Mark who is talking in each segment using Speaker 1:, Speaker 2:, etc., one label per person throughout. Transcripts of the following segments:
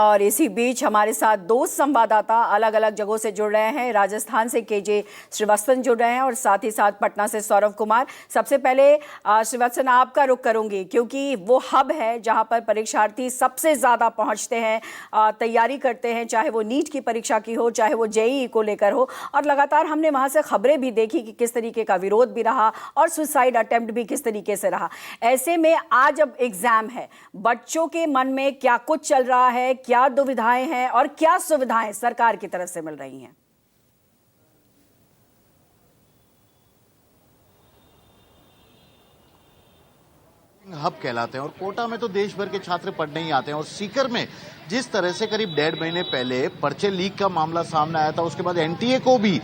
Speaker 1: और इसी बीच हमारे साथ दो संवाददाता अलग अलग जगहों से जुड़ रहे हैं। राजस्थान से केजे श्रीवास्तव जुड़ रहे हैं और साथ ही साथ पटना से सौरभ कुमार। सबसे पहले श्रीवास्तव, आपका रुख करूंगी क्योंकि वो हब है जहां पर परीक्षार्थी सबसे ज्यादा पहुंचते हैं, तैयारी करते हैं, चाहे वो नीट की परीक्षा की हो, चाहे वो जेईई को लेकर हो। और लगातार हमने वहां से खबरें भी देखी कि किस तरीके का विरोध भी रहा और सुसाइड अटेम्प्ट भी किस तरीके से रहा। ऐसे में आज अब एग्जाम है, बच्चों के मन में क्या कुछ चल रहा है, क्या दुविधाएं हैं और क्या सुविधाएं सरकार की तरफ से मिल रही हैं?
Speaker 2: हब कहलाते हैं और कोटा में तो देश भर के छात्र पढ़ने ही आते हैं। और सीकर में जिस तरह से करीब 1.5 महीने पहले पर्चे लीक का मामला सामने आया था, उसके बाद एनटीए को भी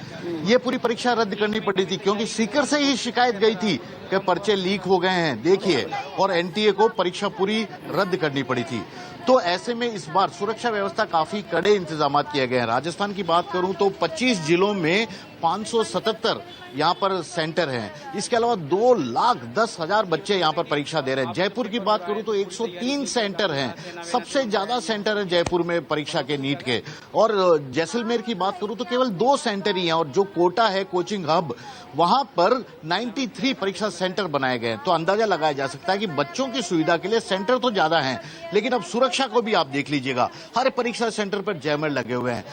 Speaker 2: ये पूरी परीक्षा रद्द करनी पड़ी थी क्योंकि सीकर से ही शिकायत गई थी कि पर्चे लीक हो गए हैं, देखिए, और एनटीए को परीक्षा पूरी रद्द करनी पड़ी थी। तो ऐसे में इस बार सुरक्षा व्यवस्था काफी कड़े इंतजाम किए गए हैं। राजस्थान की बात करूं तो 25 जिलों में 577 यहाँ पर सेंटर हैं। इसके अलावा 2,10,000 बच्चे यहाँ पर परीक्षा दे रहे हैं। जयपुर की बात करूं तो 103 सेंटर हैं, सबसे ज्यादा सेंटर है जयपुर में परीक्षा के नीट के। और जैसलमेर की बात करूं तो केवल 2 सेंटर ही हैं और जो कोटा है कोचिंग हब, वहां पर 93 परीक्षा सेंटर बनाए गए हैं। तो अंदाजा लगाया जा सकता है कि बच्चों की सुविधा के लिए सेंटर तो ज्यादा हैं, लेकिन अब सुरक्षा को भी आप देख लीजिएगा, हर परीक्षा सेंटर पर जैमर लगे हुए हैं।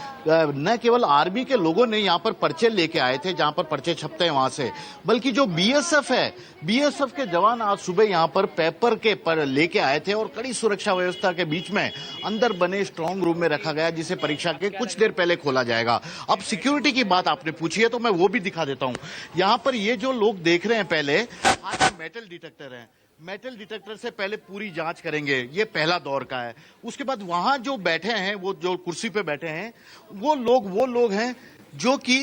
Speaker 2: न केवल आर्मी के लोगों ने यहाँ पर पर्चे लेके आए थे जहां पर पर्चे छपते हैं वहां से, बल्कि जो बीएसएफ है, बीएसएफ के जवान आज सुबह यहां पर पेपर के पर लेके आए थे और कड़ी सुरक्षा व्यवस्था के बीच में अंदर बने स्ट्रांग रूम में रखा गया, जिसे परीक्षा के कुछ देर पहले खोला जाएगा। अब सिक्योरिटी की बात आपने पूछी है तो मैं वो भी दिखा देता हूं। यहां पर ये जो लोग देख रहे हैं, पहले आज मेटल डिटेक्टर है, मेटल डिटेक्टर से पहले पूरी जांच करेंगे, ये पहला दौर का है। उसके बाद वहां जो बैठे हैं, वो जो कुर्सी पे बैठे हैं, वो लोग हैं जो कि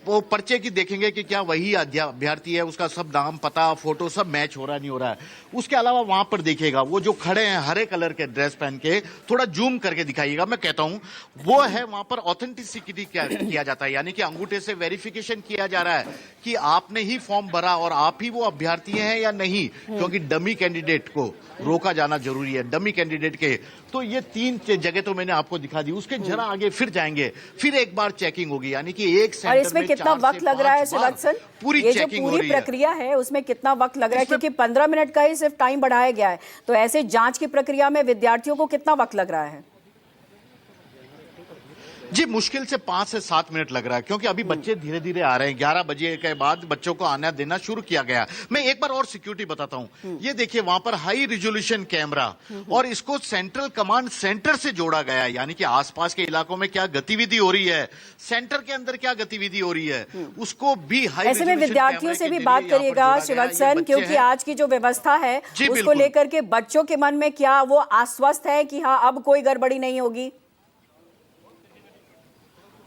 Speaker 2: वो पर्चे की देखेंगे कि क्या वही अभ्यर्थी है, उसका सब नाम, पता, फोटो सब मैच हो रहा नहीं हो रहा है। उसके अलावा वहां पर देखिएगा वो जो खड़े हैं हरे कलर के ड्रेस पहन के, थोड़ा जूम करके दिखाइएगा, मैं कहता हूं, वो है वहां पर ऑथेंटिसिटी किया जाता है, यानी कि अंगूठे से वेरिफिकेशन किया जा रहा है कि आपने ही फॉर्म भरा और आप ही वो अभ्यर्थी हैं या नहीं, क्योंकि डमी कैंडिडेट को रोका जाना जरूरी है, डमी कैंडिडेट के। तो ये 3 जगह तो मैंने आपको दिखा दी, उसके जरा आगे फिर जाएंगे, फिर एक बार चेकिंग होगी, यानी कि एक सेंटर में
Speaker 1: कितना वक्त लग रहा है श्रीवास्तव?
Speaker 2: पूरी
Speaker 1: ये जो
Speaker 2: चेकिंग
Speaker 1: पूरी प्रक्रिया है उसमें कितना वक्त लग रहा है? क्योंकि 15 मिनट का ही सिर्फ टाइम बढ़ाया गया है, तो ऐसे जांच की प्रक्रिया में विद्यार्थियों को कितना वक्त लग रहा है?
Speaker 2: जी, मुश्किल से 5 से 7 मिनट लग रहा है क्योंकि अभी बच्चे धीरे धीरे आ रहे हैं। 11 बजे के बाद बच्चों को आना देना शुरू किया गया। मैं एक बार और सिक्योरिटी बताता हूं। ये देखिए, वहां पर हाई रिजोल्यूशन कैमरा और इसको सेंट्रल कमांड सेंटर से जोड़ा गया है, यानी कि आसपास के इलाकों में क्या गतिविधि हो रही है, सेंटर के अंदर क्या गतिविधि हो रही है, उसको भी हाई।
Speaker 1: ऐसे में विद्यार्थियों से भी बात करिएगा श्रीवास्तव, क्योंकि आज की जो व्यवस्था है उसको लेकर के बच्चों के मन में क्या वो आश्वस्त है कि हाँ अब कोई गड़बड़ी नहीं होगी?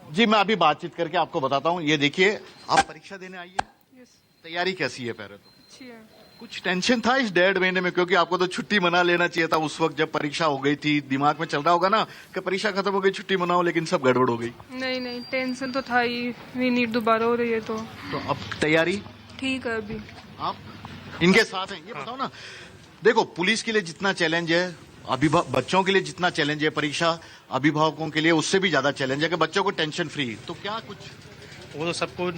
Speaker 2: जी, मैं अभी बातचीत करके आपको बताता हूँ। ये देखिए, आप परीक्षा देने आई है, तैयारी कैसी है? पहले तो अच्छी है। कुछ टेंशन था इस 1.5 महीने में, क्योंकि आपको तो छुट्टी मना लेना चाहिए था उस वक्त जब परीक्षा हो गई थी, दिमाग में चल रहा होगा ना कि परीक्षा खत्म हो गई, छुट्टी मनाओ, लेकिन सब गड़बड़ हो गई।
Speaker 3: नहीं, टेंशन तो था ही, नीट दोबारा हो रही है तो
Speaker 2: अब तैयारी
Speaker 3: ठीक है। अभी
Speaker 2: आप इनके साथ हैं, ये बताओ ना, देखो, पुलिस के लिए जितना चैलेंज है, बच्चों के लिए जितना चैलेंज है परीक्षा, अभिभावकों के लिए उससे भी ज्यादा चैलेंज है कि बच्चों को टेंशन फ्री। तो क्या कुछ
Speaker 4: वो तो सबको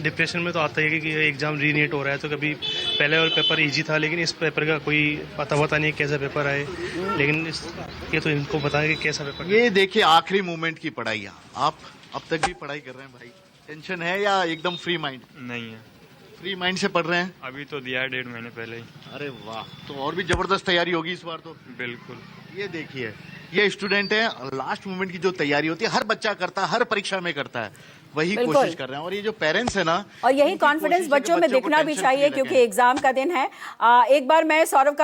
Speaker 4: डिप्रेशन में तो आता ही है कि एग्जाम रीनीट हो रहा है, तो कभी पहले वाला पेपर इजी था, लेकिन इस पेपर का कोई पता नहीं कैसा पेपर आए, लेकिन ये तो इनको बताएं कि कैसा पेपर।
Speaker 2: ये देखिए, आखिरी मोमेंट की पढ़ाई। आप अब तक भी पढ़ाई कर रहे हैं भाई? टेंशन है या एकदम फ्री माइंड?
Speaker 5: नहीं है,
Speaker 2: फ्री माइंड से पढ़ रहे हैं।
Speaker 5: अभी तो दिया है 1.5 महीने पहले ही।
Speaker 2: अरे वाह, तो और भी जबरदस्त तैयारी होगी इस बार तो।
Speaker 5: बिल्कुल।
Speaker 2: ये देखिए, ये स्टूडेंट है, लास्ट मोमेंट की जो तैयारी होती है हर बच्चा करता है, हर परीक्षा में करता है, वही कोशिश कर रहे हैं। और ये जो पेरेंट्स है ना,
Speaker 1: और यही कॉन्फिडेंस बच्चों में दिखना भी चाहिए क्योंकि एग्जाम का दिन है। एक बार मैं सौरभ का